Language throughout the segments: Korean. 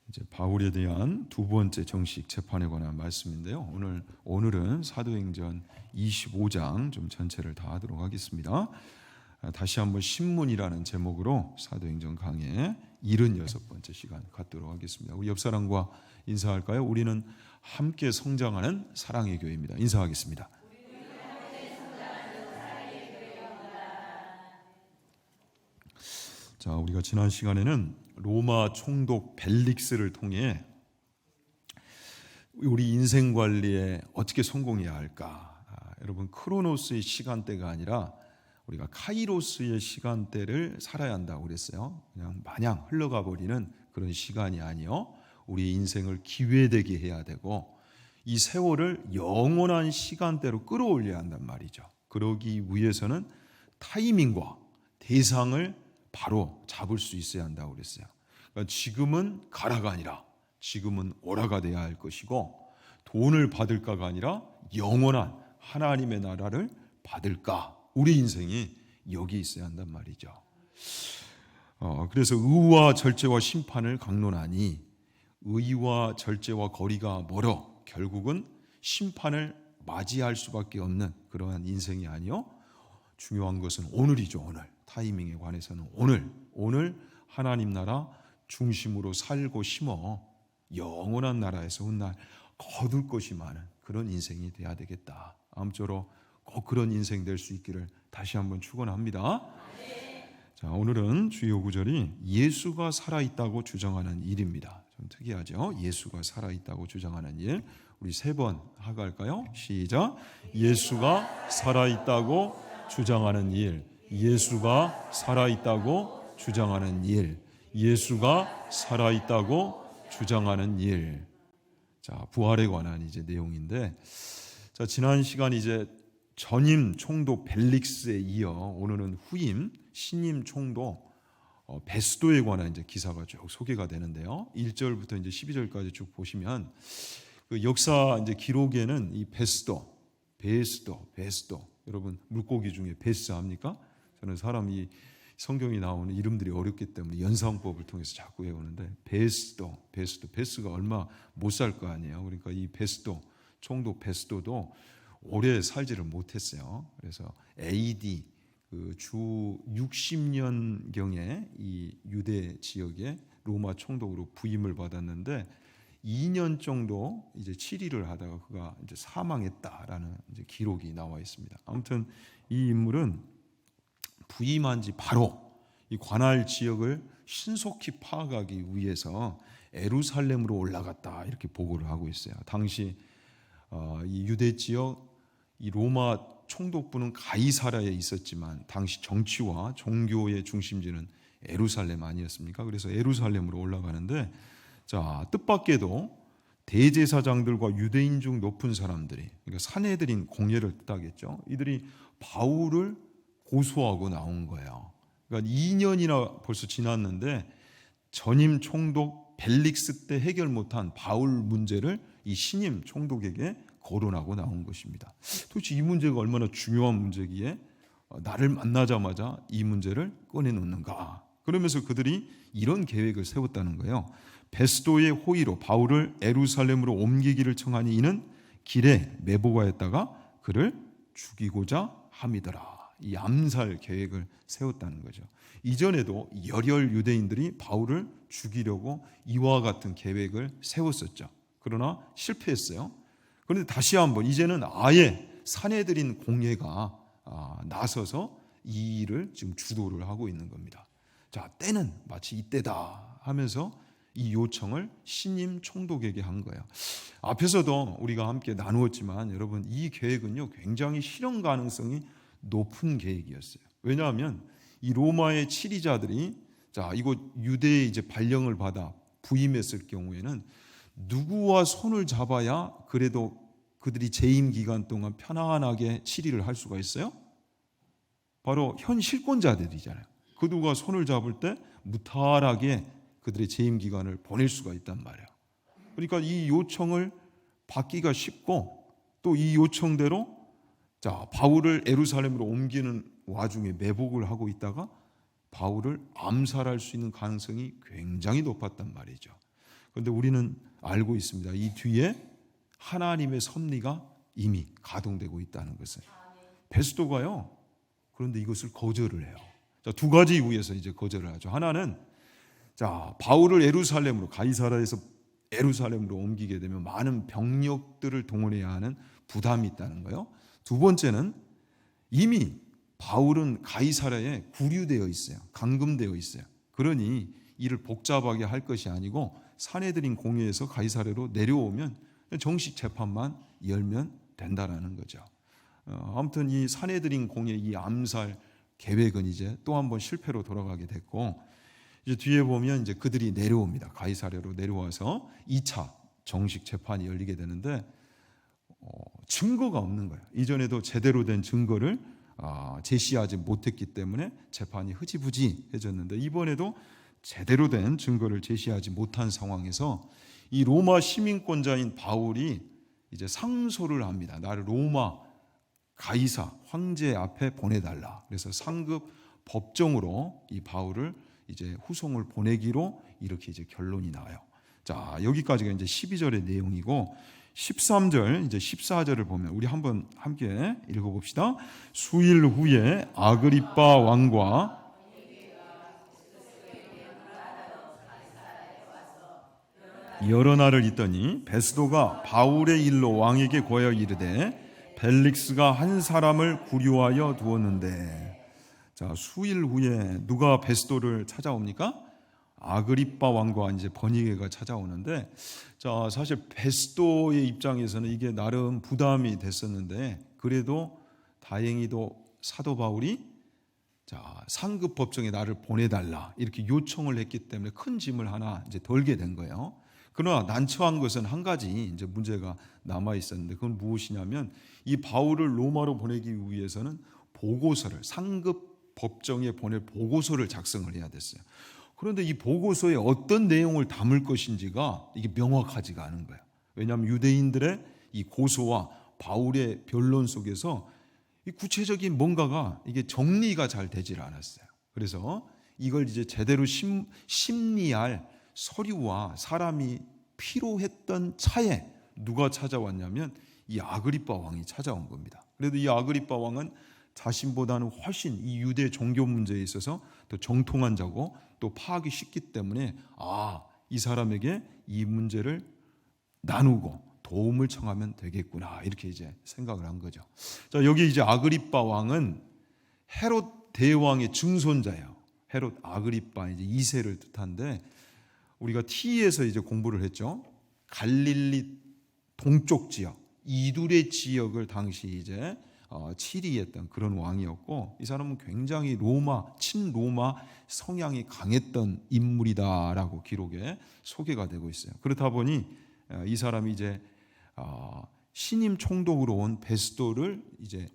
이제 바울에 대한 두 번째 정식 재판에 관한 말씀인데요. 오늘은 사도행전 25장 좀 전체를 다 하도록 하겠습니다. 다시 한번 신문이라는 제목으로 사도행전 강의 76번째 시간 갖도록 하겠습니다. 우리 옆 사람과 인사할까요? 우리는 함께 성장하는 사랑의 교회입니다. 인사하겠습니다. 자, 우리가 지난 시간에는 로마 총독 벨릭스를 통해 우리 인생 관리에 어떻게 성공해야 할까? 여러분, 크로노스의 시간대가 아니라 우리가 카이로스의 시간대를 살아야 한다고 그랬어요. 그냥 마냥 흘러가 버리는 그런 시간이 아니요, 우리 인생을 기회되게 해야 되고 이 세월을 영원한 시간대로 끌어올려야 한단 말이죠. 그러기 위해서는 타이밍과 대상을 바로 잡을 수 있어야 한다고 그랬어요. 그러니까 지금은 가라가 아니라 지금은 오라가 돼야 할 것이고, 돈을 받을까가 아니라 영원한 하나님의 나라를 받을까, 우리 인생이 여기 있어야 한단 말이죠. 그래서 의와 절제와 심판을 강론하니 의와 절제와 거리가 멀어 결국은 심판을 맞이할 수밖에 없는 그러한 인생이 아니요, 중요한 것은 오늘이죠. 오늘 타이밍에 관해서는 오늘 하나님 나라 중심으로 살고 심어 영원한 나라에서 훗날 거둘 것이 많은 그런 인생이 돼야 되겠다. 아무쪼록 꼭 그런 인생 될 수 있기를 다시 한번 축원합니다. 자, 오늘은 주요 구절이 예수가 살아있다고 주장하는 일입니다. 좀 특이하죠? 예수가 살아있다고 주장하는 일. 우리 세 번 하고 할까요? 시작. 예수가 살아있다고 주장하는 일. 예수가 살아있다고 주장하는 일. 예수가 살아있다고 주장하는 일. 자, 부활에 관한 이제 내용인데, 자, 지난 시간 이제 전임 총독 벨릭스에 이어 오늘은 후임 신임 총독 베스도에 관한 이제 기사가 쭉 소개가 되는데요. 1절부터 이제 12절까지 쭉 보시면 그 역사 이제 기록에는 이 베스도, 여러분 물고기 중에 베스 압니까? 저는 사람이 성경이 나오는 이름들이 어렵기 때문에 연상법을 통해서 자꾸 외우는데, 베스가 얼마 못 살 거 아니에요. 그러니까 이 베스도, 총독 베스도도 오래 살지를 못했어요. 그래서 AD 주 60년경에 이 유대 지역에 로마 총독으로 부임을 받았는데 2년 정도 이제 치리를 하다가 그가 이제 사망했다라는 이제 기록이 나와 있습니다. 아무튼 이 인물은 부임한 지 바로 이 관할 지역을 신속히 파악하기 위해서 예루살렘으로 올라갔다, 이렇게 보고를 하고 있어요. 당시 이 유대 지역 이 로마 총독부는 가이사랴에 있었지만 당시 정치와 종교의 중심지는 예루살렘 아니었습니까? 그래서 예루살렘으로 올라가는데, 자, 뜻밖에도 대제사장들과 유대인 중 높은 사람들이, 그러니까 산헤드린 공회를 뜻하겠죠. 이들이 바울을 고소하고 나온 거예요. 그러니까 2년이나 벌써 지났는데 전임 총독 벨릭스 때 해결 못한 바울 문제를 이 신임 총독에게 거론하고 나온 것입니다. 도대체 이 문제가 얼마나 중요한 문제기에 나를 만나자마자 이 문제를 꺼내놓는가. 그러면서 그들이 이런 계획을 세웠다는 거예요. 베스도의 호의로 바울을 예루살렘으로 옮기기를 청하니 이는 길에 매복하였다가 그를 죽이고자 함이더라. 이 암살 계획을 세웠다는 거죠. 이전에도 열혈 유대인들이 바울을 죽이려고 이와 같은 계획을 세웠었죠. 그러나 실패했어요. 그런데 다시 한번 이제는 아예 산헤드린 공회가 나서서 이 일을 지금 주도를 하고 있는 겁니다. 자, 때는 마치 이때다 하면서 이 요청을 신임 총독에게 한 거예요. 앞에서도 우리가 함께 나누었지만 여러분, 이 계획은요 굉장히 실현 가능성이 높은 계획이었어요. 왜냐하면 이 로마의 치리자들이, 자, 이곳 유대에 이제 발령을 받아 부임했을 경우에는 누구와 손을 잡아야 그래도 그들이 재임 기간 동안 편안하게 치리를 할 수가 있어요? 바로 현 실권자들이잖아요. 그들과 손을 잡을 때 무탈하게 그들의 재임 기간을 보낼 수가 있단 말이에요. 그러니까 이 요청을 받기가 쉽고, 또 이 요청대로 자, 바울을 예루살렘으로 옮기는 와중에 매복을 하고 있다가 바울을 암살할 수 있는 가능성이 굉장히 높았단 말이죠. 그런데 우리는 알고 있습니다. 이 뒤에 하나님의 섭리가 이미 가동되고 있다는 것을. 베스도가요. 그런데 이것을 거절을 해요. 자, 두 가지 이유에서 이제 거절을 하죠. 하나는 자, 바울을 예루살렘으로 가이사라에서 예루살렘으로 옮기게 되면 많은 병력들을 동원해야 하는 부담이 있다는 거예요. 두 번째는 이미 바울은 가이사라에 구류되어 있어요. 감금되어 있어요. 그러니 이를 복잡하게 할 것이 아니고 사내들인 공회에서 가이사라로 내려오면 정식 재판만 열면 된다라는 거죠. 아무튼 이 사내들인 공회 이 암살 계획은 이제 또 한 번 실패로 돌아가게 됐고, 이제 뒤에 보면 이제 그들이 내려옵니다. 가이사랴로 내려와서 2차 정식 재판이 열리게 되는데 증거가 없는 거예요. 이전에도 제대로 된 증거를 제시하지 못했기 때문에 재판이 흐지부지해졌는데, 이번에도 제대로 된 증거를 제시하지 못한 상황에서 이 로마 시민권자인 바울이 이제 상소를 합니다. 나를 로마 가이사 황제 앞에 보내달라. 그래서 상급 법정으로 이 바울을 이제 후송을 보내기로 이렇게 이제 결론이 나와요. 자, 여기까지가 이제 12절의 내용이고, 13절 이제 14절을 보면 우리 한번 함께 읽어봅시다. 수일 후에 아그리빠 왕과 여러 날을 있더니 베스도가 바울의 일로 왕에게 고하여 이르되 벨릭스가 한 사람을 구류하여 두었는데, 자, 수일 후에 누가 베스도를 찾아옵니까? 아그리빠 왕과 이제 버니게가 찾아오는데, 자, 사실 베스도의 입장에서는 이게 나름 부담이 됐었는데, 그래도 다행히도 사도 바울이 자, 상급 법정에 나를 보내달라 이렇게 요청을 했기 때문에 큰 짐을 하나 이제 덜게 된 거예요. 그러나 난처한 것은 한 가지 이제 문제가 남아 있었는데, 그건 무엇이냐면 이 바울을 로마로 보내기 위해서는 보고서를 상급 법정에 보낼 보고서를 작성을 해야 됐어요. 그런데 이 보고서에 어떤 내용을 담을 것인지가 이게 명확하지가 않은 거예요. 왜냐하면 유대인들의 이 고소와 바울의 변론 속에서 이 구체적인 뭔가가 이게 정리가 잘 되질 않았어요. 그래서 이걸 이제 제대로 심리할 서류와 사람이 필요했던 차에 누가 찾아왔냐면 이 아그리빠 왕이 찾아온 겁니다. 그래도 이 아그리빠 왕은 자신보다는 훨씬 이 유대 종교 문제에 있어서 더 정통한 자고 또 파악이 쉽기 때문에 이 사람에게 이 문제를 나누고 도움을 청하면 되겠구나 이렇게 이제 생각을 한 거죠. 자, 여기 이제 아그리빠 왕은 헤롯 대왕의 증손자예요. 헤롯 아그리빠 이제 2세를 뜻한데, 우리가 T에서 이제 공부를 했죠. 갈릴리 동쪽 지역, 이두레 지역을 당시 이제 치리했던 그런 왕이었고, 이 사람은 굉장히 친로마 성향이 강했던 인물이다라고 기록에 소개가 되고 있어요. 그렇다 보니 이 사람이 이제 신임 총독으로 온 베스도를 이제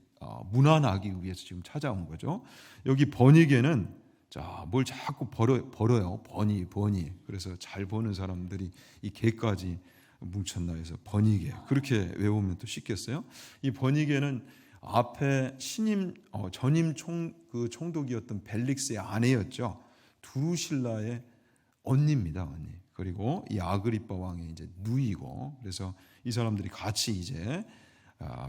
문안하기 위해서 지금 찾아온 거죠. 여기 버니게는 자, 뭘 자꾸 벌어요. 버니. 그래서 잘 버는 사람들이 이 개까지 뭉쳤나 해서 버니게. 그렇게 외우면 또 쉽겠어요? 이 버니게는 앞에 전임 총독이었던 벨릭스의 아내였죠. 두루실라의 언니입니다, 언니. 그리고 이 아그리빠 왕의 이제 누이고, 그래서 이 사람들이 같이 이제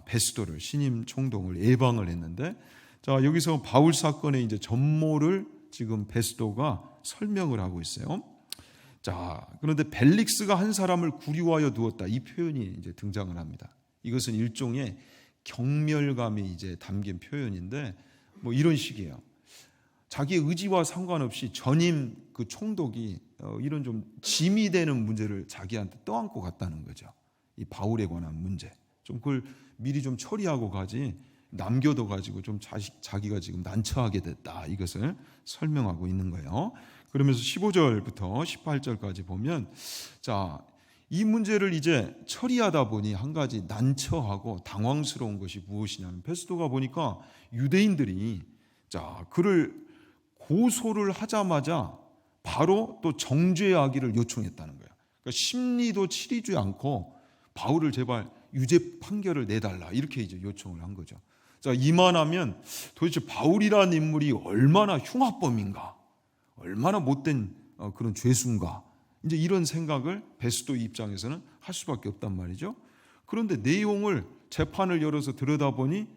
베스도를 신임 총독을 예방을 했는데, 자, 여기서 바울 사건의 이제 전모를 지금 베스도가 설명을 하고 있어요. 자, 그런데 벨릭스가 한 사람을 구류하여 두었다 이 표현이 이제 등장을 합니다. 이것은 일종의 경멸감이 이제 담긴 표현인데, 뭐 이런 식이에요. 자기의 의지와 상관없이 전임 그 총독이 이런 좀 짐이 되는 문제를 자기한테 떠안고 갔다는 거죠. 이 바울에 관한 문제. 좀 그걸 미리 좀 처리하고 가지 남겨둬 가지고 좀 자기가 지금 난처하게 됐다. 이것을 설명하고 있는 거예요. 그러면서 15절부터 18절까지 보면, 자, 이 문제를 이제 처리하다 보니 한 가지 난처하고 당황스러운 것이 무엇이냐면, 베스도가 보니까 유대인들이 자, 그를 고소를 하자마자 바로 또 정죄하기를 요청했다는 거예요. 그러니까 심리도 치르지 않고 바울을 제발 유죄 판결을 내달라 이렇게 이제 요청을 한 거죠. 자, 이만하면 도대체 바울이라는 인물이 얼마나 흉악범인가, 얼마나 못된 그런 죄수인가, 이제 이런 생각을 베스도 입장에서는 할 수밖에 없단 말이죠. 그런데 내용을 재판을 열어서 들여다보니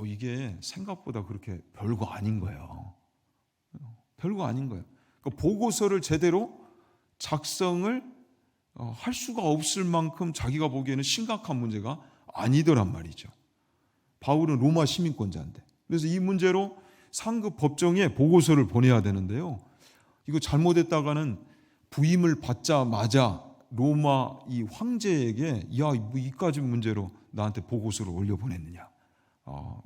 이게 생각보다 그렇게 별거 아닌 거예요. 별거 아닌 거예요. 그러니까 보고서를 제대로 작성을 할 수가 없을 만큼 자기가 보기에는 심각한 문제가 아니더란 말이죠. 바울은 로마 시민권자인데. 그래서 이 문제로 상급 법정에 보고서를 보내야 되는데요. 이거 잘못했다가는 부임을 받자마자 로마 이 황제에게 뭐 이까지 문제로 나한테 보고서를 올려보냈느냐.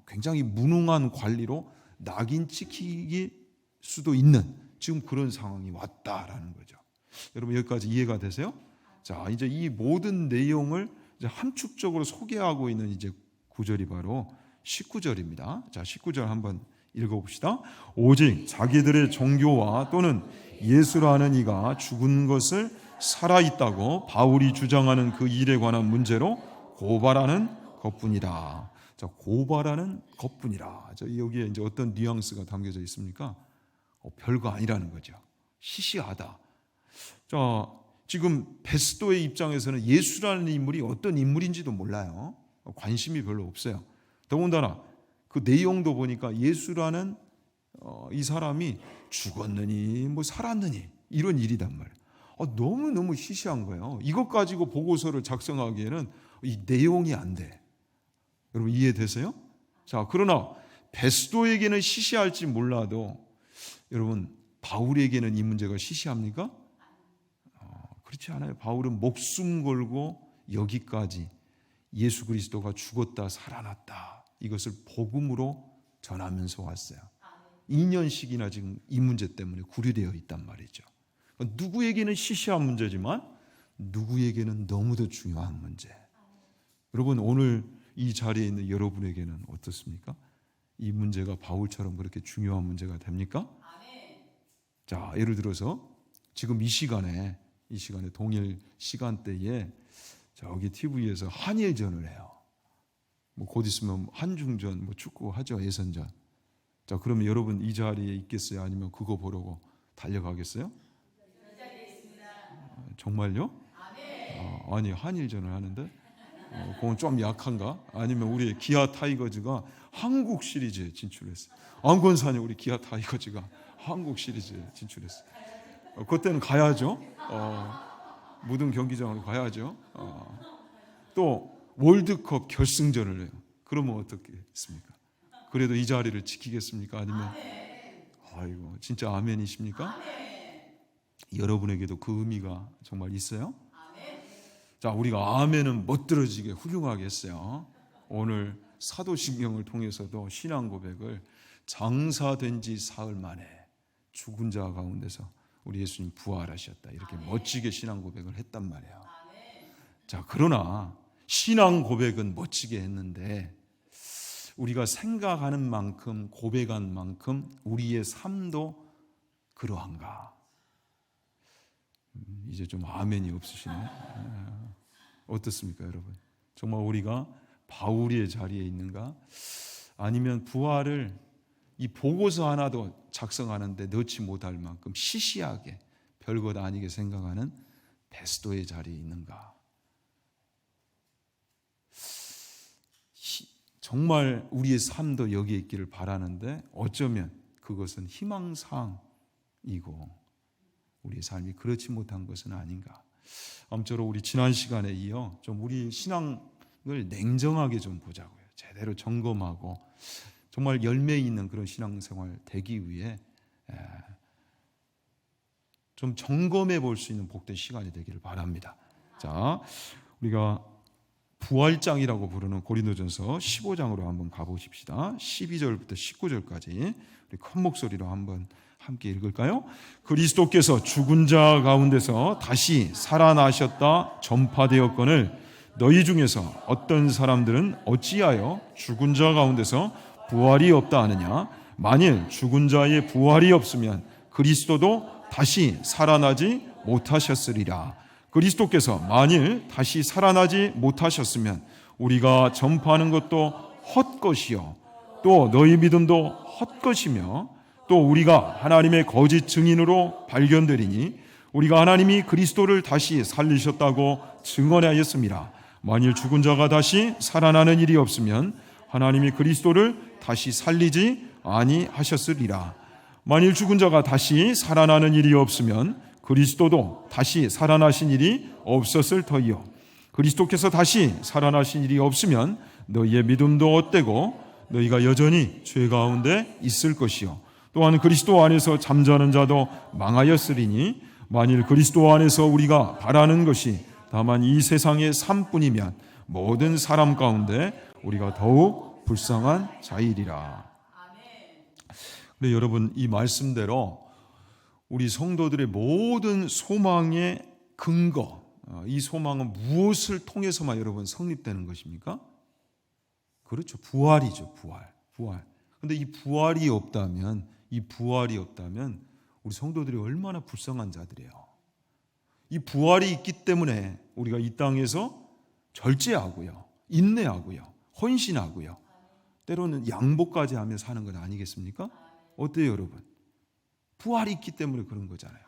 굉장히 무능한 관리로 낙인 찍힐 수도 있는 지금 그런 상황이 왔다라는 거죠. 여러분 여기까지 이해가 되세요? 자, 이제 이 모든 내용을 이제 함축적으로 소개하고 있는 이제 구절이 바로 19절입니다. 자, 19절 한번 읽어봅시다. 오직 자기들의 종교와 또는 예수라는 이가 죽은 것을 살아있다고 바울이 주장하는 그 일에 관한 문제로 고발하는 것뿐이라. 자, 고발하는 것뿐이라. 여기에 이제 어떤 뉘앙스가 담겨져 있습니까? 별거 아니라는 거죠. 시시하다. 자, 지금 베스도의 입장에서는 예수라는 인물이 어떤 인물인지도 몰라요. 관심이 별로 없어요. 더군다나 그 내용도 보니까 예수라는 이 사람이 죽었느니 뭐 살았느니 이런 일이단 말이에요. 너무너무 시시한 거예요. 이것 가지고 보고서를 작성하기에는 이 내용이 안 돼. 여러분 이해되세요? 자, 그러나 베스도에게는 시시할지 몰라도 여러분 바울에게는 이 문제가 시시합니까? 그렇지 않아요. 바울은 목숨 걸고 여기까지 예수 그리스도가 죽었다 살아났다 이것을 복음으로 전하면서 왔어요. 2년씩이나 지금 이 문제 때문에 구류되어 있단 말이죠. 누구에게는 시시한 문제지만 누구에게는 너무도 중요한 문제. 여러분 오늘 이 자리에 있는 여러분에게는 어떻습니까? 이 문제가 바울처럼 그렇게 중요한 문제가 됩니까? 자, 예를 들어서 지금 이 시간에 동일 시간대에 저기 TV에서 한일전을 해요. 뭐 곧 있으면 한중전, 뭐 축구 하죠, 예선전. 자, 그러면 여러분 이 자리에 있겠어요? 아니면 그거 보려고 달려가겠어요? 정말요? 아니 한일전을 하는데 그건 좀 약한가? 아니면 우리 기아 타이거즈가 한국 시리즈에 진출했어요. 안건산이 우리 기아 타이거즈가 한국 시리즈에 진출했어요. 그때는 가야죠. 모든 경기장으로 가야죠. 또 월드컵 결승전을 해요. 그러면 어떻겠습니까? 그래도 이 자리를 지키겠습니까? 아니면 아이고 진짜 아멘이십니까? 여러분에게도 그 의미가 정말 있어요? 자, 우리가 아멘은 멋들어지게 훌륭하게 했어요. 오늘 사도신경을 통해서도 신앙 고백을 장사된 지 사흘 만에 죽은 자 가운데서 우리 예수님 부활하셨다 이렇게 멋지게 신앙 고백을 했단 말이에요. 자, 그러나 신앙 고백은 멋지게 했는데 우리가 생각하는 만큼 고백한 만큼 우리의 삶도 그러한가? 이제 좀 아멘이 없으시네. 어떻습니까, 여러분? 정말 우리가 바울의 자리에 있는가? 아니면 부활을 이 보고서 하나도 작성하는데 넣지 못할 만큼 시시하게 별것 아니게 생각하는 베스도의 자리에 있는가? 정말 우리의 삶도 여기에 있기를 바라는데 어쩌면 그것은 희망사항이고 우리의 삶이 그렇지 못한 것은 아닌가. 아무쪼록 우리 지난 시간에 이어 좀 우리 신앙을 냉정하게 좀 보자고요. 제대로 점검하고 정말 열매 있는 그런 신앙생활 되기 위해 좀 점검해 볼 수 있는 복된 시간이 되기를 바랍니다. 자, 우리가 부활장이라고 부르는 고린도전서 15장으로 한번 가보십시다. 12절부터 19절까지 우리 큰 목소리로 한번 함께 읽을까요? 그리스도께서 죽은 자 가운데서 다시 살아나셨다 전파되었거늘 너희 중에서 어떤 사람들은 어찌하여 죽은 자 가운데서 부활이 없다 하느냐? 만일 죽은 자의 부활이 없으면 그리스도도 다시 살아나지 못하셨으리라. 그리스도께서 만일 다시 살아나지 못하셨으면 우리가 전파하는 것도 헛것이요 또 너희 믿음도 헛것이며 또 우리가 하나님의 거짓 증인으로 발견되리니 우리가 하나님이 그리스도를 다시 살리셨다고 증언하였습니다. 만일 죽은 자가 다시 살아나는 일이 없으면 하나님이 그리스도를 다시 살리지 아니하셨으리라. 만일 죽은 자가 다시 살아나는 일이 없으면 그리스도도 다시 살아나신 일이 없었을 터이요. 그리스도께서 다시 살아나신 일이 없으면 너희의 믿음도 헛되고 너희가 여전히 죄 가운데 있을 것이요. 또한 그리스도 안에서 잠자는 자도 망하였으리니 만일 그리스도 안에서 우리가 바라는 것이 다만 이 세상의 삶뿐이면 모든 사람 가운데 우리가 더욱 불쌍한 자이리라. 근데 여러분, 이 말씀대로 우리 성도들의 모든 소망의 근거, 이 소망은 무엇을 통해서만 여러분 성립되는 것입니까? 그렇죠. 부활이죠. 부활. 근데 이 부활이 없다면 우리 성도들이 얼마나 불쌍한 자들이에요. 이 부활이 있기 때문에 우리가 이 땅에서 절제하고요, 인내하고요, 헌신하고요, 때로는 양보까지 하며 사는 건 아니겠습니까? 어때요, 여러분? 부활이 있기 때문에 그런 거잖아요.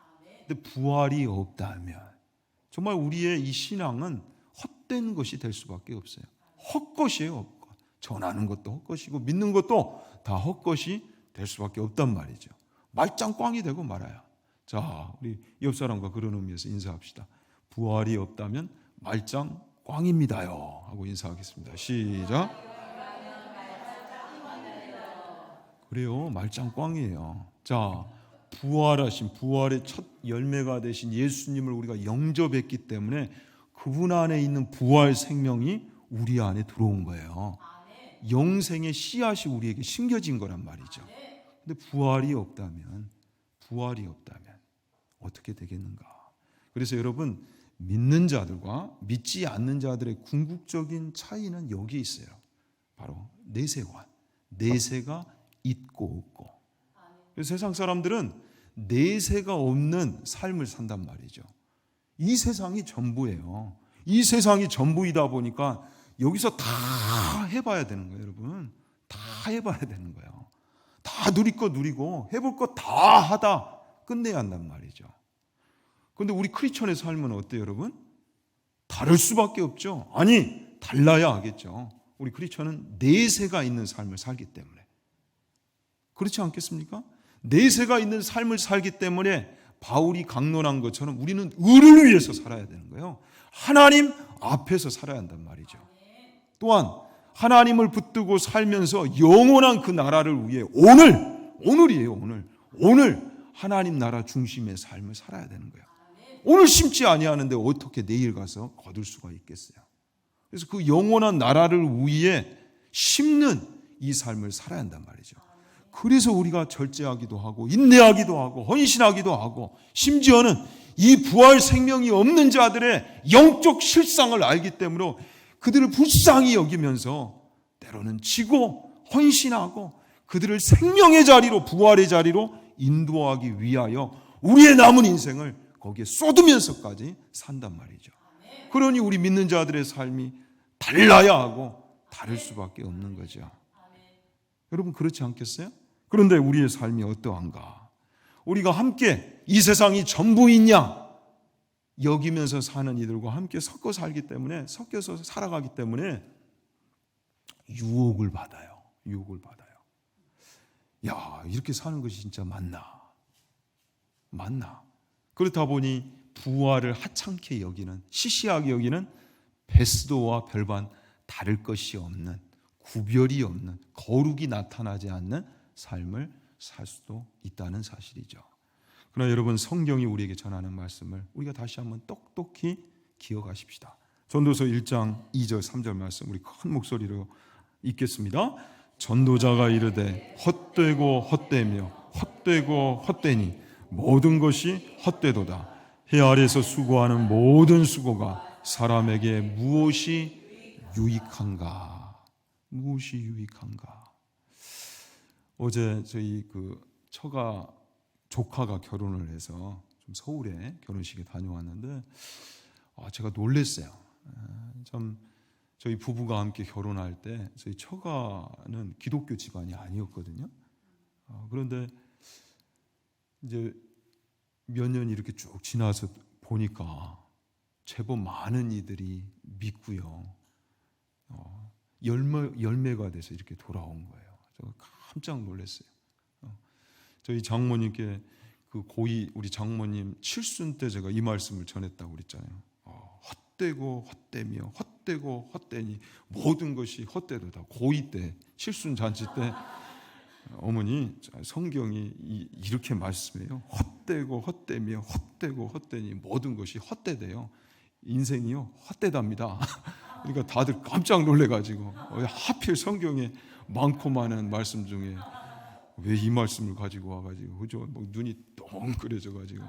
근데 부활이 없다면 정말 우리의 이 신앙은 헛된 것이 될 수밖에 없어요. 헛것이에요, 헛것. 전하는 것도 헛것이고 믿는 것도 다 헛것이 될 수밖에 없단 말이죠. 말짱꽝이 되고 말아요. 자, 우리 옆 사람과 그런 의미에서 인사합시다. 부활이 없다면 말짱꽝입니다요 하고 인사하겠습니다. 시작. 그래요, 말짱꽝이에요. 자, 부활하신, 부활의 첫 열매가 되신 예수님을 우리가 영접했기 때문에 그분 안에 있는 부활 생명이 우리 안에 들어온 거예요. 영생의 씨앗이 우리에게 심겨진 거란 말이죠. 근데 부활이 없다면 어떻게 되겠는가? 그래서 여러분, 믿는 자들과 믿지 않는 자들의 궁극적인 차이는 여기에 있어요. 바로 내세관. 내세가 있고 없고. 세상 사람들은 내세가 없는 삶을 산단 말이죠. 이 세상이 전부예요. 이 세상이 전부이다 보니까 여기서 다 해봐야 되는 거예요, 여러분. 다 해봐야 되는 거예요. 다 누릴 거 누리고 해볼 거 다 하다 끝내야 한단 말이죠. 그런데 우리 크리스천의 삶은 어때요, 여러분? 다를 수밖에 없죠. 아니, 달라야 하겠죠. 우리 크리스천은 내세가 있는 삶을 살기 때문에. 그렇지 않겠습니까? 내세가 있는 삶을 살기 때문에 바울이 강론한 것처럼 우리는 의를 위해서 살아야 되는 거예요. 하나님 앞에서 살아야 한단 말이죠. 또한 하나님을 붙들고 살면서 영원한 그 나라를 위해 오늘이에요. 오늘 하나님 나라 중심의 삶을 살아야 되는 거예요. 오늘 심지 아니하는데 어떻게 내일 가서 거둘 수가 있겠어요? 그래서 그 영원한 나라를 위해 심는 이 삶을 살아야 한단 말이죠. 그래서 우리가 절제하기도 하고 인내하기도 하고 헌신하기도 하고 심지어는 이 부활 생명이 없는 자들의 영적 실상을 알기 때문에 그들을 불쌍히 여기면서 때로는 지고 헌신하고 그들을 생명의 자리로, 부활의 자리로 인도하기 위하여 우리의 남은 인생을 거기에 쏟으면서까지 산단 말이죠. 그러니 우리 믿는 자들의 삶이 달라야 하고 다를 수밖에 없는 거죠. 여러분, 그렇지 않겠어요? 그런데 우리의 삶이 어떠한가? 우리가 함께 이 세상이 전부이냐 여기면서 사는 이들과 함께 섞어 살기 때문에, 섞여서 살아가기 때문에 유혹을 받아요. 야, 이렇게 사는 것이 진짜 맞나? 그렇다 보니 부활을 하찮게 여기는, 시시하게 여기는 베스도와 별반 다를 것이 없는, 구별이 없는, 거룩이 나타나지 않는 삶을 살 수도 있다는 사실이죠. 그러나 여러분, 성경이 우리에게 전하는 말씀을 우리가 다시 한번 똑똑히 기억하십시다. 전도서 1장 2절 3절 말씀 우리 큰 목소리로 읽겠습니다. 전도자가 이르되 헛되고 헛되며 헛되고 헛되니 모든 것이 헛되도다. 해 아래서 수고하는 모든 수고가 사람에게 무엇이 유익한가? 어제 저희 처가 조카가 결혼을 해서 좀 서울에 결혼식에 다녀왔는데 제가 놀랐어요. 참 저희 부부가 함께 결혼할 때 저희 처가는 기독교 집안이 아니었거든요. 그런데 이제 몇 년이 이렇게 쭉 지나서 보니까 제법 많은 이들이 믿고요. 열매가 돼서 이렇게 돌아온 거예요. 제가 깜짝 놀랐어요. 저희 장모님께 그 고이 우리 장모님 칠순 때 제가 이 말씀을 전했다고 그랬잖아요. 헛되고 헛되며 헛되고 헛되니 모든 것이 헛되도다. 고이 때 칠순 잔치 때 어머니 성경이 이렇게 말씀해요. 헛되고 헛되며 헛되고 헛되니 모든 것이 헛되대요. 인생이요 헛되답니다. 그러니까 다들 깜짝 놀래가지고 하필 성경에 많고 많은 말씀 중에 왜 이 말씀을 가지고 와가지고 그죠? 뭐 눈이 똥그래져가지고.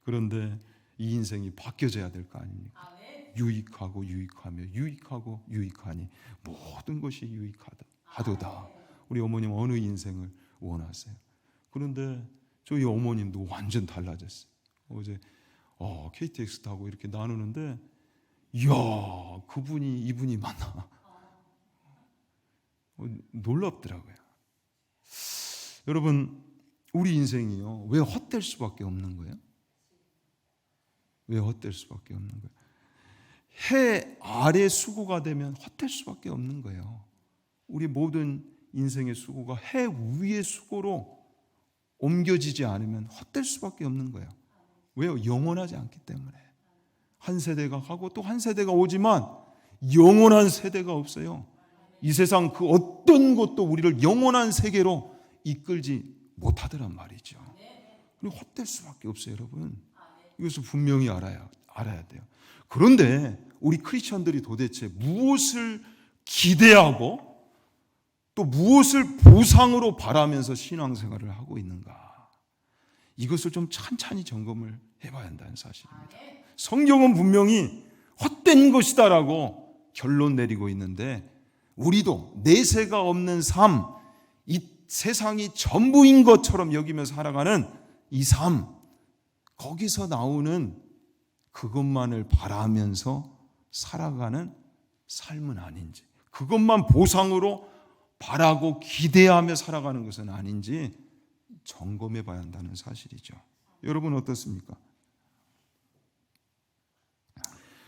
그런데 이 인생이 바뀌어져야 될 거 아닙니까? 유익하고 유익하며 유익하고 유익하니 모든 것이 유익하도다. 우리 어머님 어느 인생을 원하세요? 그런데 저희 어머님도 완전 달라졌어요. 어제 KTX 타고 이렇게 나누는데 이야 이분이 맞나? 놀랍더라고요. 여러분 우리 인생이요 왜 헛될 수밖에 없는 거예요? 왜 헛될 수밖에 없는 거예요? 해 아래 수고가 되면 헛될 수밖에 없는 거예요. 우리 모든 인생의 수고가 해 위의 수고로 옮겨지지 않으면 헛될 수밖에 없는 거예요. 왜요? 영원하지 않기 때문에. 한 세대가 가고 또 한 세대가 오지만 영원한 세대가 없어요. 이 세상 그 어떤 것도 우리를 영원한 세계로 이끌지 못하더란 말이죠. 그리고 헛될 수밖에 없어요, 여러분. 이것을 분명히 알아야 돼요. 그런데 우리 크리스천들이 도대체 무엇을 기대하고 또 무엇을 보상으로 바라면서 신앙생활을 하고 있는가? 이것을 좀 찬찬히 점검을 해봐야 한다는 사실입니다. 성경은 분명히 헛된 것이다라고 결론 내리고 있는데 우리도 내세가 없는 삶, 이 세상이 전부인 것처럼 여기며 살아가는 이 삶, 거기서 나오는 그것만을 바라면서 살아가는 삶은 아닌지, 그것만 보상으로 바라고 기대하며 살아가는 것은 아닌지 점검해 봐야 한다는 사실이죠. 여러분 어떻습니까?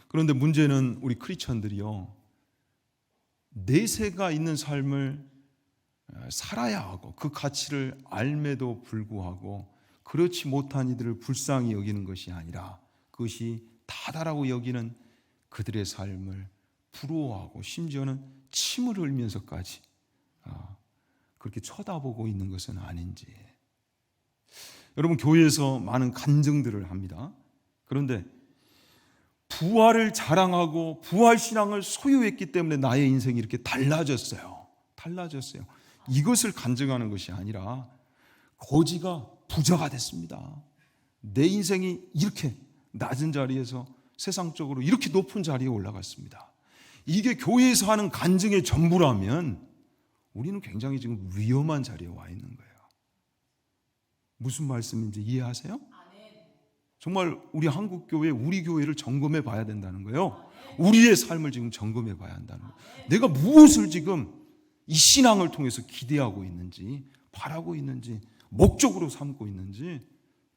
그런데 문제는 우리 크리스천들이요 내세가 있는 삶을 살아야 하고 그 가치를 알매도 불구하고 그렇지 못한 이들을 불쌍히 여기는 것이 아니라 그것이 다다라고 여기는 그들의 삶을 부러워하고 심지어는 침을 흘리면서까지 그렇게 쳐다보고 있는 것은 아닌지. 여러분 교회에서 많은 간증들을 합니다. 그런데 부활을 자랑하고 부활신앙을 소유했기 때문에 나의 인생이 이렇게 달라졌어요. 이것을 간증하는 것이 아니라 거지가 부자가 됐습니다. 내 인생이 이렇게 낮은 자리에서 세상적으로 이렇게 높은 자리에 올라갔습니다. 이게 교회에서 하는 간증의 전부라면 우리는 굉장히 지금 위험한 자리에 와 있는 거예요. 무슨 말씀인지 이해하세요? 정말 우리 한국교회, 우리 교회를 점검해 봐야 된다는 거예요. 우리의 삶을 지금 점검해 봐야 한다는 거예요. 내가 무엇을 지금 이 신앙을 통해서 기대하고 있는지, 바라고 있는지, 목적으로 삼고 있는지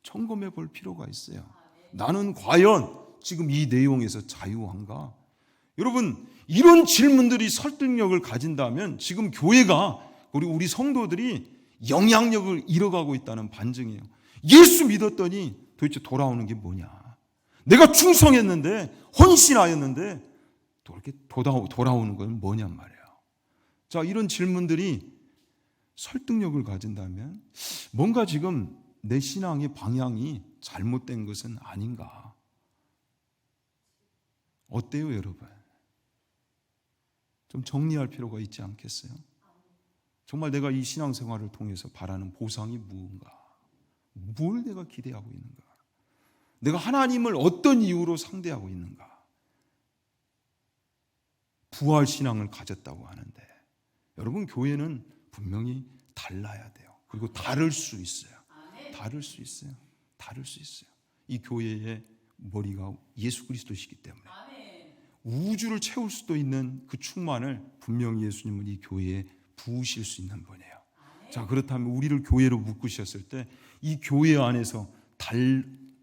점검해 볼 필요가 있어요. 나는 과연 지금 이 내용에서 자유한가? 여러분, 이런 질문들이 설득력을 가진다면 지금 교회가, 우리 성도들이 영향력을 잃어가고 있다는 반증이에요. 예수 믿었더니 도대체 돌아오는 게 뭐냐? 내가 충성했는데, 헌신하였는데 또 이렇게 돌아오는 건 뭐냔 말이에요. 자, 이런 질문들이 설득력을 가진다면 뭔가 지금 내 신앙의 방향이 잘못된 것은 아닌가? 어때요, 여러분? 좀 정리할 필요가 있지 않겠어요? 정말 내가 이 신앙생활을 통해서 바라는 보상이 무엇인가? 뭘 내가 기대하고 있는가? 내가 하나님을 어떤 이유로 상대하고 있는가? 부활 신앙을 가졌다고 하는데 여러분 교회는 분명히 달라야 돼요. 그리고 다를 수 있어요. 이 교회의 머리가 예수 그리스도시기 때문에 우주를 채울 수도 있는 그 충만을 분명히 예수님은 이 교회에 부으실 수 있는 분이에요. 자, 그렇다면 우리를 교회로 묶으셨을 때 이 교회 안에서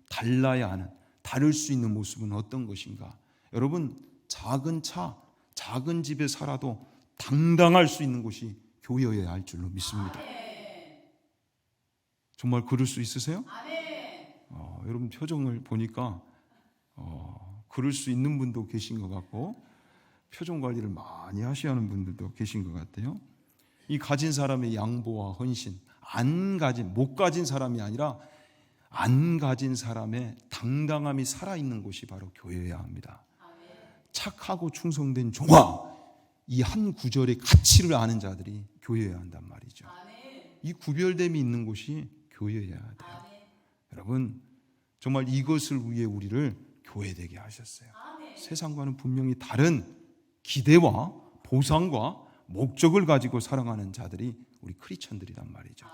달라야 하는, 다를 수 있는 모습은 어떤 것인가? 여러분, 작은 차, 작은 집에 살아도 당당할 수 있는 곳이 교회여야 할 줄로 믿습니다. 정말 그럴 수 있으세요? 여러분 표정을 보니까 그럴 수 있는 분도 계신 것 같고, 표정 관리를 많이 하셔야 하는 분들도 계신 것 같아요. 이 가진 사람의 양보와 헌신, 못 가진 사람이 아니라 안 가진 사람의 당당함이 살아있는 곳이 바로 교회여야 합니다. 착하고 충성된 종아, 이 한 구절의 가치를 아는 자들이 교회여야 한단 말이죠. 이 구별됨이 있는 곳이 교회여야 돼요. 여러분, 정말 이것을 위해 우리를 교회되게 하셨어요. 세상과는 분명히 다른 기대와 보상과 목적을 가지고 살아가는 자들이 우리 크리스천들이란 말이죠.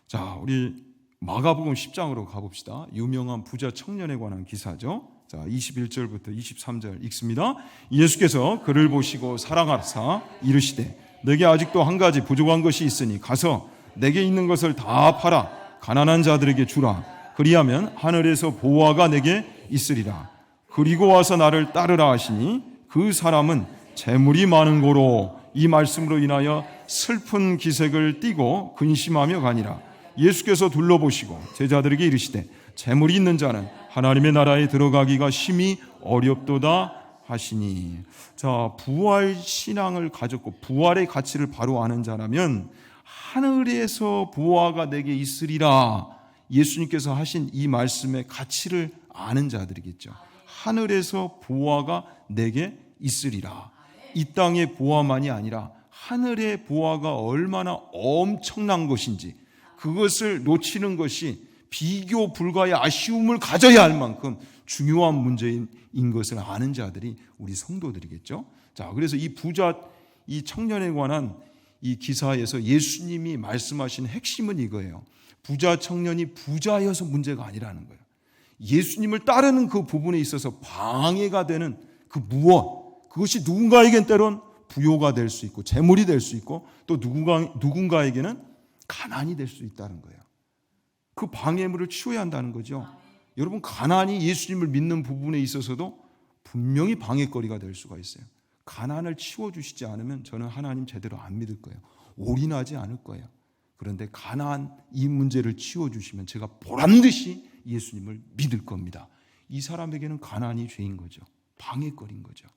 자, 우리 마가복음 10장으로 가봅시다. 유명한 부자 청년에 관한 기사죠. 자, 21절부터 23절 읽습니다. 예수께서 그를 보시고 사랑하사 이르시되 내게 아직도 한 가지 부족한 것이 있으니 가서 내게 있는 것을 다 팔아 가난한 자들에게 주라. 그리하면 하늘에서 보화가 내게 있으리라. 그리고 와서 나를 따르라 하시니 그 사람은 재물이 많은 고로 이 말씀으로 인하여 슬픈 기색을 띠고 근심하며 가니라. 예수께서 둘러보시고 제자들에게 이르시되 재물이 있는 자는 하나님의 나라에 들어가기가 심히 어렵도다 하시니. 자, 부활 신앙을 가졌고 부활의 가치를 바로 아는 자라면 하늘에서 보화가 내게 있으리라, 예수님께서 하신 이 말씀의 가치를 아는 자들이겠죠. 하늘에서 보화가 내게 있으리라. 이 땅의 보화만이 아니라 하늘의 보화가 얼마나 엄청난 것인지, 그것을 놓치는 것이 비교 불가의 아쉬움을 가져야 할 만큼 중요한 문제인 것을 아는 자들이 우리 성도들이겠죠. 자, 그래서 이 청년에 관한 이 기사에서 예수님이 말씀하신 핵심은 이거예요. 부자 청년이 부자여서 문제가 아니라는 거예요. 예수님을 따르는 그 부분에 있어서 방해가 되는 그 무엇, 그것이 누군가에겐 때론 부요가 될 수 있고 재물이 될 수 있고 또 누군가에게는 가난이 될 수 있다는 거예요. 그 방해물을 치워야 한다는 거죠. 여러분, 가난이 예수님을 믿는 부분에 있어서도 분명히 방해거리가 될 수가 있어요. 가난을 치워주시지 않으면 저는 하나님 제대로 안 믿을 거예요. 올인하지 않을 거예요. 그런데 가난 이 문제를 치워주시면 제가 보란듯이 예수님을 믿을 겁니다. 이 사람에게는 가난이 죄인 거죠. 방해거리인 거죠.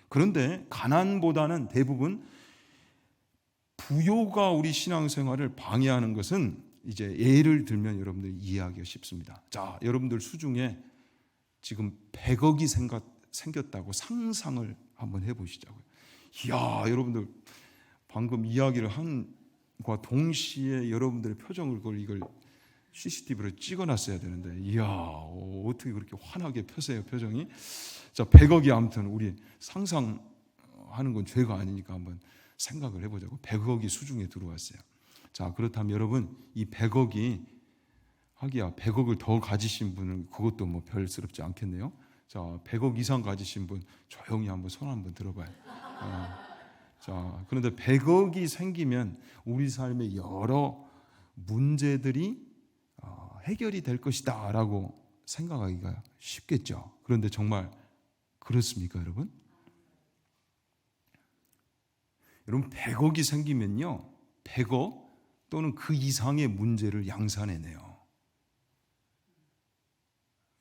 그런데 가난보다는 대부분 부요가 우리 신앙생활을 방해하는 것은, 이제 예를 들면 여러분들 이해하기가 쉽습니다. 자, 여러분들 수중에 지금 100억이 생겼다고 상상을 한번 해보시자고요. 이야, 여러분들 방금 이야기를 한과 동시에 여러분들의 표정을 이걸 CCTV로 찍어놨어야 되는데, 이야, 어떻게 그렇게 환하게 펴세요, 표정이. 자, 100억이 아무튼 우리 상상하는 건 죄가 아니니까 한번 생각을 해보자고. 100억이 수중에 들어왔어요. 자, 그렇다면 여러분, 이 100억이 하기야 100억을 더 가지신 분은 그것도 뭐 별스럽지 않겠네요. 자, 100억 이상 가지신 분 조용히 한번 손 한번 들어봐요. 자, 그런데 100억이 생기면 우리 삶의 여러 문제들이 해결이 될 것이다 라고 생각하기가 쉽겠죠. 그런데 정말 그렇습니까, 여러분? 여러분, 100억이 생기면요, 100억 또는 그 이상의 문제를 양산해내요.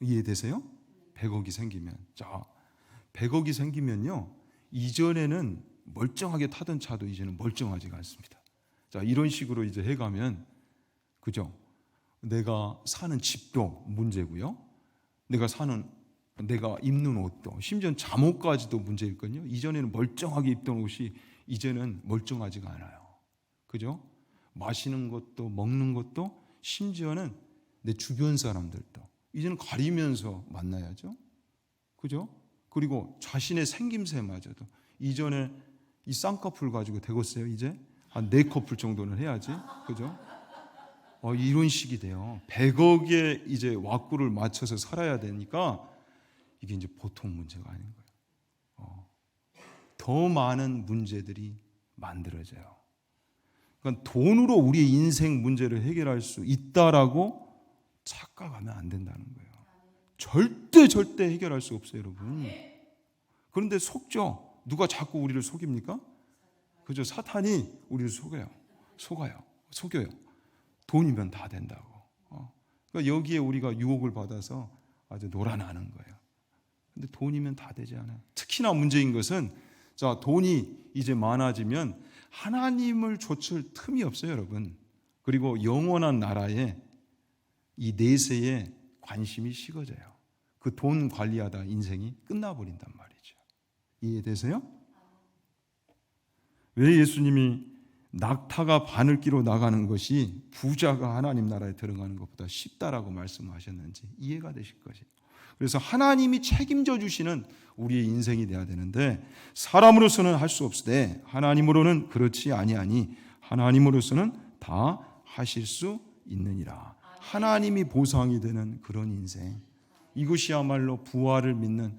이해되세요? 100억이 생기면. 자, 100억이 생기면요, 이전에는 멀쩡하게 타던 차도 이제는 멀쩡하지가 않습니다. 자, 이런 식으로 이제 해가면, 그죠? 내가 사는 집도 문제고요. 내가 입는 옷도, 심지어 잠옷까지도 문제일걸요. 이전에는 멀쩡하게 입던 옷이 이제는 멀쩡하지가 않아요. 그죠? 마시는 것도 먹는 것도, 심지어는 내 주변 사람들도 이제는 가리면서 만나야죠. 그죠? 그리고 자신의 생김새마저도 이전에 이 쌍꺼풀 가지고 되겠어요. 이제 한 4커플 정도는 해야지. 그죠? 이런 식이 돼요. 100억에 이제 왁구를 맞춰서 살아야 되니까 이게 이제 보통 문제가 아닌 거예요. 더 많은 문제들이 만들어져요. 그러니까 돈으로 우리의 인생 문제를 해결할 수 있다라고 착각하면 안 된다는 거예요. 절대 해결할 수 없어요, 여러분. 그런데 속죠. 누가 자꾸 우리를 속입니까? 그죠? 사탄이 우리를 속여요. 돈이면 다 된다고. 그러니까 여기에 우리가 유혹을 받아서 아주 놀아나는 거예요. 근데 돈이면 다 되지 않아요. 특히나 문제인 것은, 자, 돈이 이제 많아지면 하나님을 좇을 틈이 없어요, 여러분. 그리고 영원한 나라에 이 내세에 관심이 식어져요. 그 돈 관리하다 인생이 끝나버린단 말이죠. 이해되세요? 왜 예수님이 낙타가 바늘 끼로 나가는 것이 부자가 하나님 나라에 들어가는 것보다 쉽다라고 말씀하셨는지 이해가 되실 것이에요. 그래서 하나님이 책임져 주시는 우리의 인생이 돼야 되는데, 사람으로서는 할 수 없으되 하나님으로는 그렇지 아니하니 하나님으로서는 다 하실 수 있느니라. 하나님이 보상이 되는 그런 인생, 이것이야말로 부활을 믿는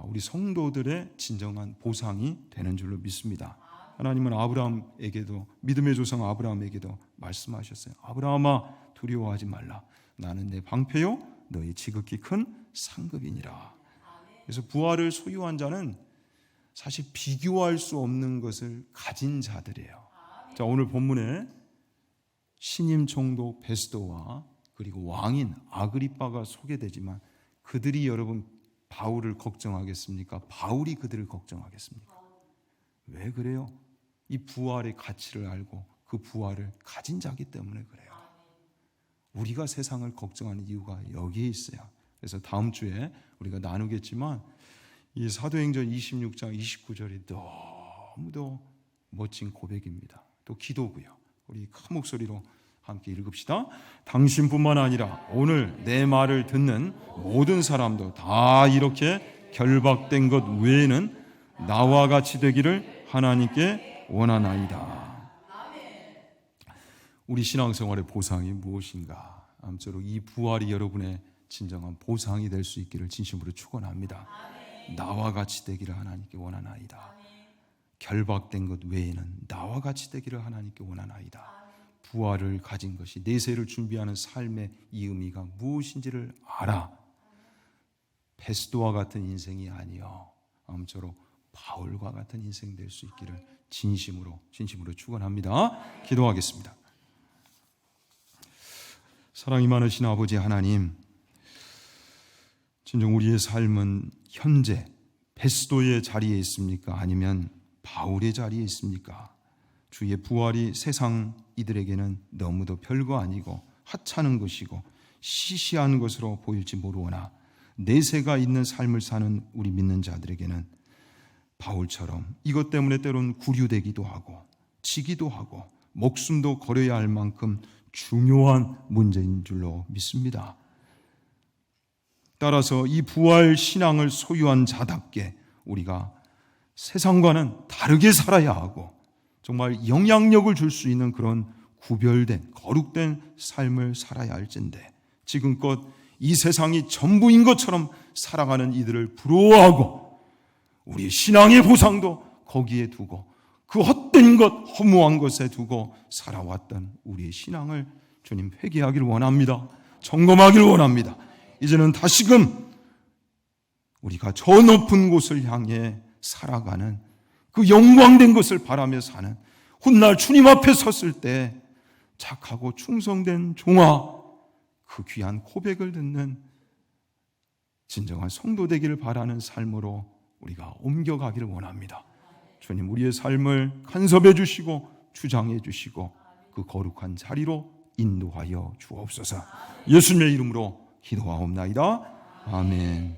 우리 성도들의 진정한 보상이 되는 줄로 믿습니다. 하나님은 아브라함에게도, 믿음의 조상 아브라함에게도 말씀하셨어요. 아브라함아, 두려워하지 말라. 나는 내 방패요 너희 지극히 큰 상급이니라. 그래서 부활을 소유한 자는 사실 비교할 수 없는 것을 가진 자들이에요. 자, 오늘 본문에 신임 총독 베스도와 그리고 왕인 아그리빠가 소개되지만, 그들이 여러분 바울을 걱정하겠습니까? 바울이 그들을 걱정하겠습니까? 왜 그래요? 이 부활의 가치를 알고 그 부활을 가진 자기 때문에 그래요. 우리가 세상을 걱정하는 이유가 여기에 있어요. 그래서 다음 주에 우리가 나누겠지만, 이 사도행전 26장 29절이 너무도 멋진 고백입니다. 또 기도고요. 우리 큰 목소리로 함께 읽읍시다. 당신뿐만 아니라 오늘 내 말을 듣는 모든 사람도 다 이렇게 결박된 것 외에는 나와 같이 되기를 하나님께 원하나이다. 우리 신앙생활의 보상이 무엇인가? 아무쪼록 이 부활이 여러분의 진정한 보상이 될 수 있기를 진심으로 축원합니다. 나와 같이 되기를 하나님께 원하나이다. 결박된 것 외에는 나와 같이 되기를 하나님께 원하나이다. 부활을 가진 것이, 내세를 준비하는 삶의 이 의미가 무엇인지를 알아. 베스도와 같은 인생이 아니요, 아무쪼록 바울과 같은 인생 될 수 있기를 진심으로 축원합니다. 기도하겠습니다. 사랑이 많으신 아버지 하나님, 진정 우리의 삶은 현재 베스도의 자리에 있습니까? 아니면 바울의 자리에 있습니까? 주의 부활이 세상 이들에게는 너무도 별거 아니고 하찮은 것이고 시시한 것으로 보일지 모르오나, 내세가 있는 삶을 사는 우리 믿는 자들에게는 바울처럼 이것 때문에 때론 구류되기도 하고 지기도 하고 목숨도 걸어야 할 만큼 중요한 문제인 줄로 믿습니다. 따라서 이 부활 신앙을 소유한 자답게 우리가 세상과는 다르게 살아야 하고, 정말 영향력을 줄 수 있는 그런 구별된 거룩된 삶을 살아야 할진데, 지금껏 이 세상이 전부인 것처럼 살아가는 이들을 부러워하고 우리 신앙의 보상도 거기에 두고 그 헛된 것, 허무한 것에 두고 살아왔던 우리의 신앙을 주님 회개하기를 원합니다. 점검하기를 원합니다. 이제는 다시금 우리가 저 높은 곳을 향해 살아가는, 그 영광된 것을 바라며 사는, 훗날 주님 앞에 섰을 때 착하고 충성된 종아, 그 귀한 고백을 듣는 진정한 성도 되기를 바라는 삶으로 우리가 옮겨가기를 원합니다. 주님, 우리의 삶을 간섭해 주시고 주장해 주시고 그 거룩한 자리로 인도하여 주옵소서. 예수님의 이름으로 기도하옵나이다. 아멘.